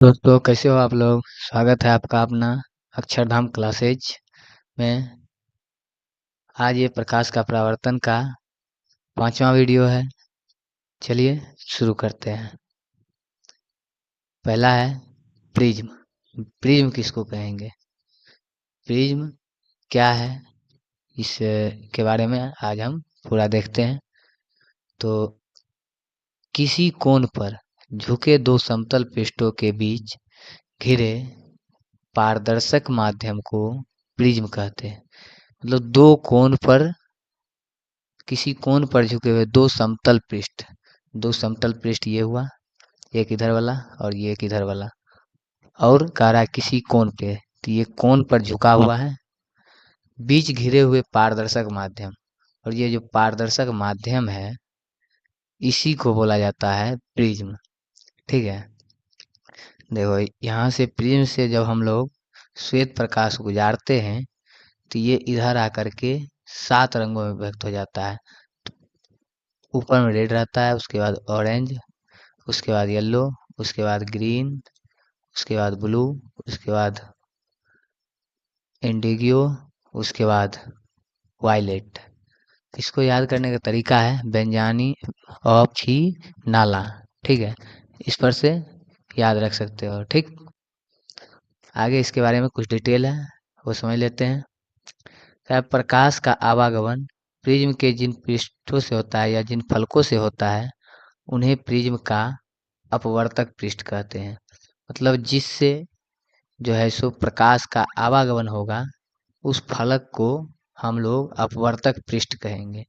दोस्तों कैसे हो आप लोग। स्वागत है आपका अपना अक्षरधाम क्लासेज में। आज ये प्रकाश का परावर्तन का 5वां वीडियो है। चलिए शुरू करते हैं। पहला है प्रिज्म। प्रिज्म किसको कहेंगे, प्रिज्म क्या है, इस के बारे में आज हम पूरा देखते हैं। तो किसी कोण पर झुके दो समतल पृष्ठों के बीच घिरे पारदर्शक माध्यम को प्रिज्म कहते हैं। मतलब किसी कोण पर झुके हुए दो समतल पृष्ठ ये हुआ, एक इधर वाला और ये एक इधर वाला, और कह रहा है किसी कोण पे, तो ये कोण पर झुका हुआ है, बीच घिरे हुए पारदर्शक माध्यम। और ये जो पारदर्शक माध्यम है इसी को बोला जाता है प्रिज्म। ठीक है, देखो यहाँ से प्रिज्म से जब हम लोग श्वेत प्रकाश गुजारते हैं तो ये इधर आकर के 7 रंगों में व्यक्त हो जाता है। ऊपर में रेड रहता है, उसके बाद ऑरेंज, उसके बाद येलो, उसके बाद ग्रीन, उसके बाद ब्लू, उसके बाद इंडिगो, उसके बाद वायलेट। इसको याद करने का तरीका है बेंजानी ऑक्सी नाला। ठीक है, इस पर से याद रख सकते हो। ठीक, आगे इसके बारे में कुछ डिटेल है वो समझ लेते हैं। क्या प्रकाश का आवागमन प्रिज्म के जिन पृष्ठों से होता है या जिन फलकों से होता है उन्हें प्रिज्म का अपवर्तक पृष्ठ कहते हैं। मतलब जिससे जो है सो प्रकाश का आवागमन होगा उस फलक को हम लोग अपवर्तक पृष्ठ कहेंगे।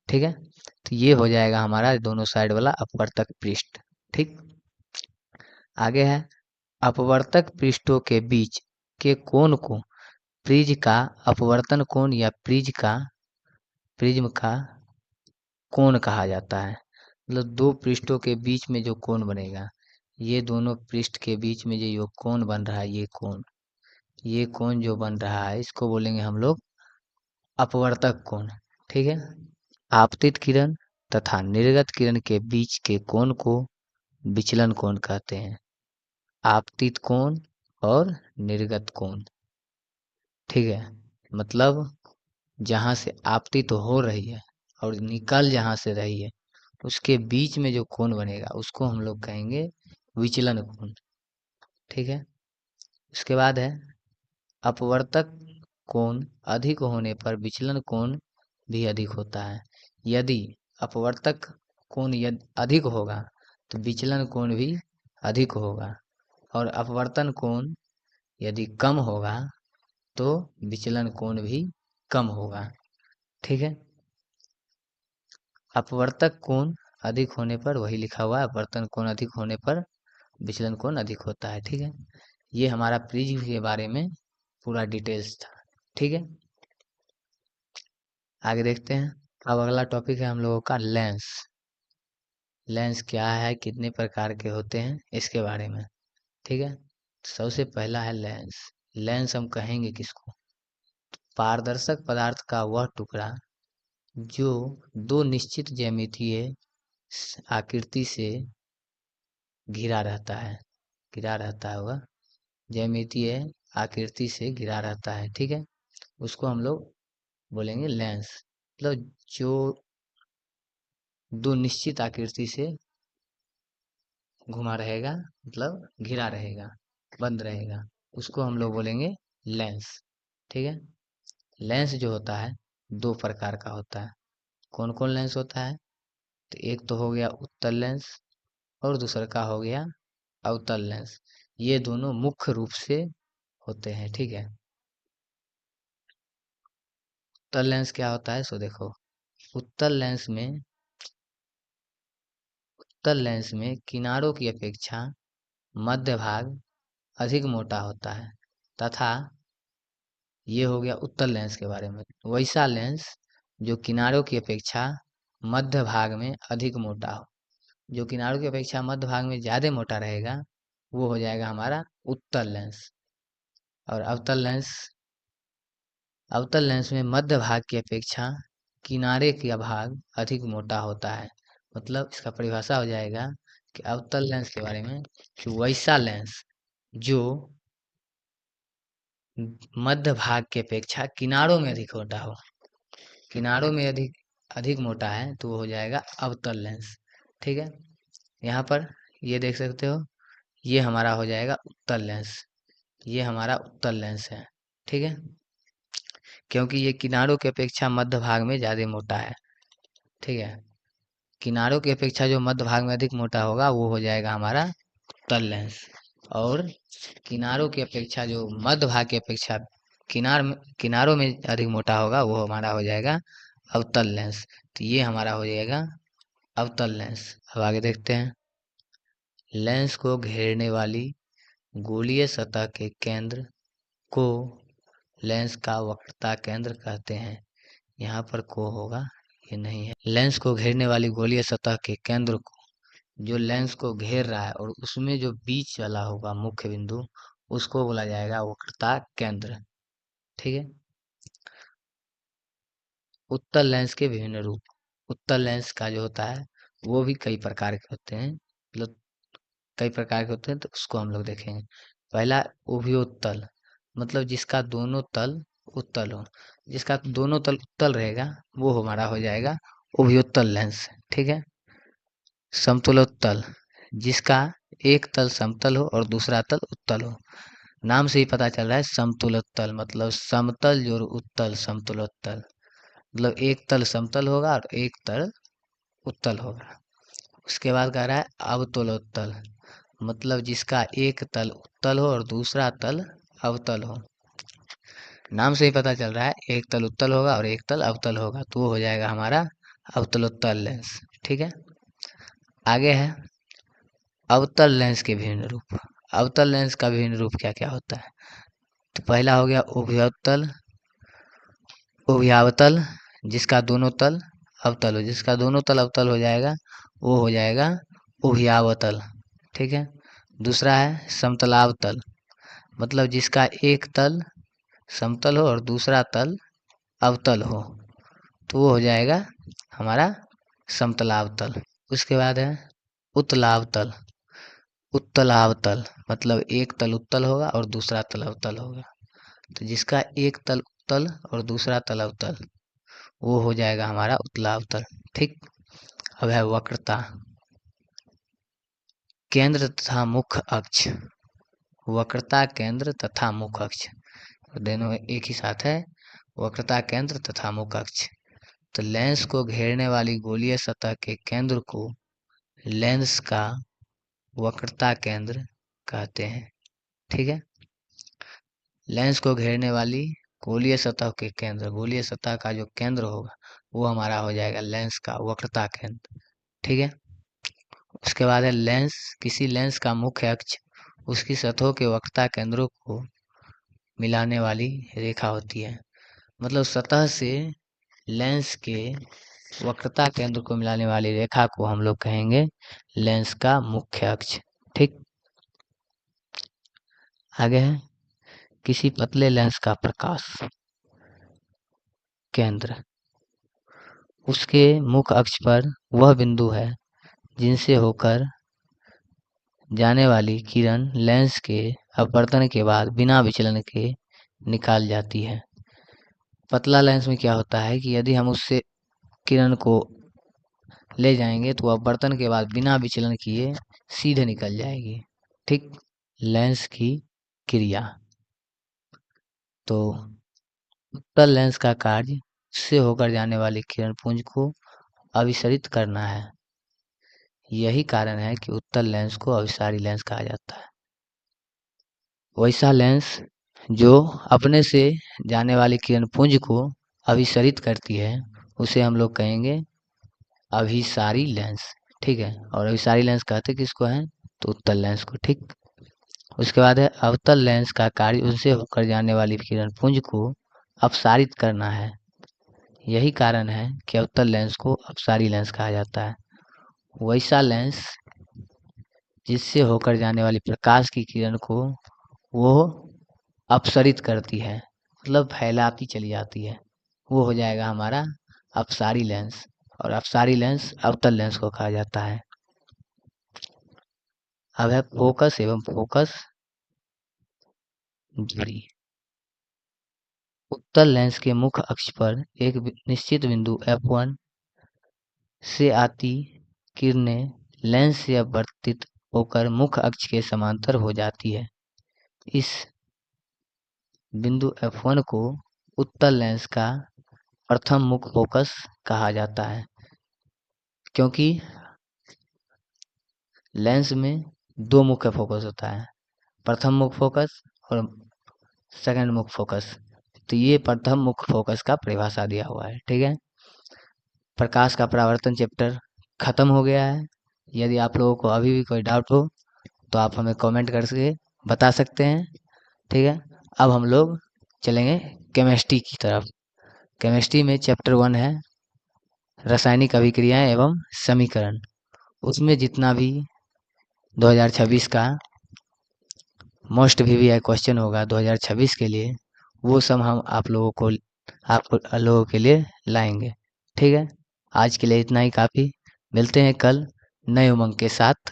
ठीक है, तो ये हो जाएगा हमारा दोनों साइड वाला अपवर्तक पृष्ठ। ठीक, आगे है अपवर्तक पृष्ठों के बीच के कोण को प्रिज्म का अपवर्तन कोण या प्रिज्म का कोण कहा जाता है। मतलब दो पृष्ठों के बीच में जो कोण बनेगा, ये दोनों पृष्ठ के बीच में जो कोण बन रहा है, ये कोण जो बन रहा है इसको बोलेंगे हम लोग अपवर्तक कोण। ठीक है, आपतित किरण तथा निर्गत किरण के बीच के कोण को विचलन कोण कहते हैं। आपतित कोण और निर्गत कोण। ठीक है, मतलब जहां से आपतित हो रही है और निकल जहां से रही है उसके बीच में जो कोण बनेगा उसको हम लोग कहेंगे विचलन कोण। ठीक है, उसके बाद है अपवर्तक कोण अधिक होने पर विचलन कोण भी अधिक होता है। यदि अपवर्तक कोण यदि अधिक होगा तो विचलन कोण भी अधिक होगा, और अपवर्तन कोण यदि कम होगा तो विचलन कोण भी कम होगा। ठीक है, अपवर्तक कोण अधिक होने पर, वही लिखा हुआ है, अपवर्तन कोण अधिक होने पर विचलन कोण अधिक होता है। ठीक है, ये हमारा प्रिज्म के बारे में पूरा डिटेल्स था। ठीक है, आगे देखते हैं। अब अगला टॉपिक है हम लोगों का लेंस। लेंस क्या है, कितने प्रकार के होते हैं, इसके बारे में। ठीक है, सबसे पहला है लेंस। लेंस हम कहेंगे किसको, पारदर्शक पदार्थ का वह टुकड़ा जो दो निश्चित ज्यामितीय आकृति से घिरा रहता है वह ज्यामितीय आकृति से घिरा रहता है। ठीक है, उसको हम लोग बोलेंगे लेंस। मतलब जो दो निश्चित आकृति से घुमा रहेगा, मतलब घिरा रहेगा, बंद रहेगा, उसको हम लोग बोलेंगे लेंस। ठीक है, लेंस जो होता है दो प्रकार का होता है। कौन कौन लेंस होता है, तो एक तो हो गया उत्तल लेंस और दूसरा का हो गया अवतल लेंस। ये दोनों मुख्य रूप से होते हैं। ठीक है, उत्तल लेंस क्या होता है, सो देखो उत्तल लेंस में किनारों की अपेक्षा मध्य भाग अधिक मोटा होता है, तथा ये हो गया उत्तल लेंस के बारे में। वैसा लेंस जो किनारों की अपेक्षा मध्य भाग में अधिक मोटा हो, जो किनारों की अपेक्षा मध्य भाग में ज्यादा मोटा रहेगा वो हो जाएगा हमारा उत्तल लेंस। और अवतल लेंस में मध्य भाग की अपेक्षा किनारे का भाग अधिक मोटा होता है। मतलब इसका परिभाषा हो जाएगा कि अवतल लेंस के बारे में कि वैसा लेंस जो मध्य भाग की अपेक्षा किनारों में अधिक मोटा हो। किनारों में अधिक अधिक मोटा है तो वो हो जाएगा अवतल लेंस। ठीक है, यहाँ पर ये देख सकते हो, ये हमारा हो जाएगा उत्तल लेंस। ये हमारा उत्तल लेंस है। ठीक है, क्योंकि ये किनारों की अपेक्षा मध्य भाग में ज्यादा मोटा है। ठीक है, किनारों की अपेक्षा जो मध्य भाग में अधिक मोटा होगा वो हो जाएगा हमारा उत्तल लेंस। और किनारों की अपेक्षा जो मध्य भाग की अपेक्षा किनारों में अधिक मोटा होगा वो हमारा हो जाएगा अवतल लेंस। तो ये हमारा हो जाएगा अवतल लेंस। अब आगे देखते हैं। लेंस को घेरने वाली गोलीय सतह के केंद्र को लेंस का वक्रता केंद्र कहते हैं। यहाँ पर को होगा, ये नहीं है। लेंस को घेरने वाली गोलीय सतह के केंद्र को, जो लेंस को घेर रहा है और उसमें जो बीच वाला होगा मुख्य बिंदु, उसको बोला जाएगा वक्रता केंद्र। ठीक है, उत्तल लेंस के विभिन्न रूप। उत्तल लेंस का जो होता है वो भी कई प्रकार के होते हैं, मतलब कई प्रकार के होते हैं, तो उसको हम लोग देखेंगे। पहला उभयोत्तल, मतलब जिसका दोनों तल उत्तल हो। जिसका दोनों तल उत्तल रहेगा वो हमारा हो जाएगा उभयोत्तल लेंस। ठीक है, समतलोत्तल, जिसका एक तल समतल हो और दूसरा तल उत्तल हो। नाम से ही पता चल रहा है समतलोत्तल, मतलब समतल जो उत्तल, समतलोत्तल मतलब एक तल समतल होगा और एक तल उत्तल होगा। उसके बाद कह रहा है अवतलोत्तल, मतलब जिसका एक तल उत्तल हो और दूसरा तल अवतल हो। नाम से ही पता चल रहा है एक तल उत्तल होगा और एक तल अवतल होगा, तो वो हो जाएगा हमारा अवतलोत्तल लेंस। ठीक है, आगे है अवतल लेंस के विभिन्न रूप। अवतल लेंस का विभिन्न रूप क्या क्या होता है? तो पहला हो गया उभयोत्तल, उभयावतल, जिसका दोनों तल अवतल हो। जिसका दोनों तल अवतल हो जाएगा वो हो जाएगा उभयावतल। ठीक है, दूसरा है समतलावतल, मतलब जिसका एक तल समतल हो और दूसरा तल अवतल हो, तो वो हो जाएगा हमारा समतलावतल। उसके बाद है उत्तलावतल। उत्तलावतल, मतलब एक तल उत्तल होगा और दूसरा तल अवतल होगा, तो जिसका एक तल उत्तल और दूसरा तल अवतल, वो हो जाएगा हमारा उत्तलावतल। ठीक, अब है वक्रता केंद्र तथा मुख्य अक्ष। वक्रता केंद्र तथा मुख्य अक्ष दोनों एक ही साथ है, वक्रता केंद्र तथा मुख्य अक्ष। तो लेंस को घेरने वाली गोलीय सतह के केंद्र को लेंस का वक्रता केंद्र कहते हैं। ठीक है, लेंस को घेरने वाली गोलीय सतह के केंद्र, गोलीय सतह का जो केंद्र होगा वो हमारा हो जाएगा लेंस का वक्रता केंद्र। ठीक है, उसके बाद है लेंस, किसी लेंस का मुख्य अक्ष उसकी सतहों के वक्रता केंद्रों को मिलाने वाली रेखा होती है। मतलब सतह से लेंस के वक्रता केंद्र को मिलाने वाली रेखा को हम लोग कहेंगे लेंस का मुख्य अक्ष। ठीक, आगे है किसी पतले लेंस का प्रकाश केंद्र, उसके मुख्य अक्ष पर वह बिंदु है जिनसे होकर जाने वाली किरण लेंस के अपवर्तन के बाद बिना विचलन के निकाल जाती है। पतला लेंस में क्या होता है कि यदि हम उससे किरण को ले जाएंगे तो अपवर्तन के बाद बिना विचलन किए सीधे निकल जाएगी। ठीक, लेंस की क्रिया। तो उत्तल लेंस का कार्य से होकर जाने वाली किरण पुंज को अभिसरित करना है। यही कारण है कि उत्तल लेंस को अभिसारी लेंस कहा जाता है। वैसा लेंस जो अपने से जाने वाली किरण पुंज को अभिसरित करती है उसे हम लोग कहेंगे अभिसारी लेंस। ठीक है, और अभिसारी लेंस कहते किसको हैं? तो उत्तल लेंस को। ठीक, उसके बाद है अवतल लेंस का कार्य उनसे होकर जाने वाली किरण पुंज को अपसारित करना है। यही कारण है कि अवतल लेंस को अपसारी लेंस कहा जाता है। वैसा लेंस जिससे होकर जाने वाली प्रकाश की किरण को वो अपसरित करती है, मतलब फैलाती चली जाती है, वो हो जाएगा हमारा अपसारी लेंस। और अपसारी लेंस अवतल लेंस को कहा जाता है। अब है फोकस एवं फोकस दूरी। उत्तल लेंस के मुख्य अक्ष पर एक निश्चित बिंदु F1 से आती किरणें लेंस से अपवर्तित होकर मुख्य अक्ष के समांतर हो जाती है। इस बिंदु F1 को उत्तल लेंस का प्रथम मुख्य फोकस कहा जाता है, क्योंकि लेंस में दो मुख्य फोकस होता है, प्रथम मुख्य फोकस और सेकंड मुख्य फोकस। तो ये प्रथम मुख्य फोकस का परिभाषा दिया हुआ है। ठीक है, प्रकाश का परावर्तन चैप्टर खत्म हो गया है। यदि आप लोगों को अभी भी कोई डाउट हो तो आप हमें कमेंट करके बता सकते हैं। ठीक है, अब हम लोग चलेंगे केमिस्ट्री की तरफ। केमिस्ट्री में चैप्टर 1 है रासायनिक अभिक्रियाएं एवं समीकरण। उसमें जितना भी 2026 का मोस्ट VVI क्वेश्चन होगा 2026 के लिए, वो सब हम आप लोगों के लिए लाएंगे। ठीक है, आज के लिए इतना ही काफ़ी। मिलते हैं कल नए उमंग के साथ।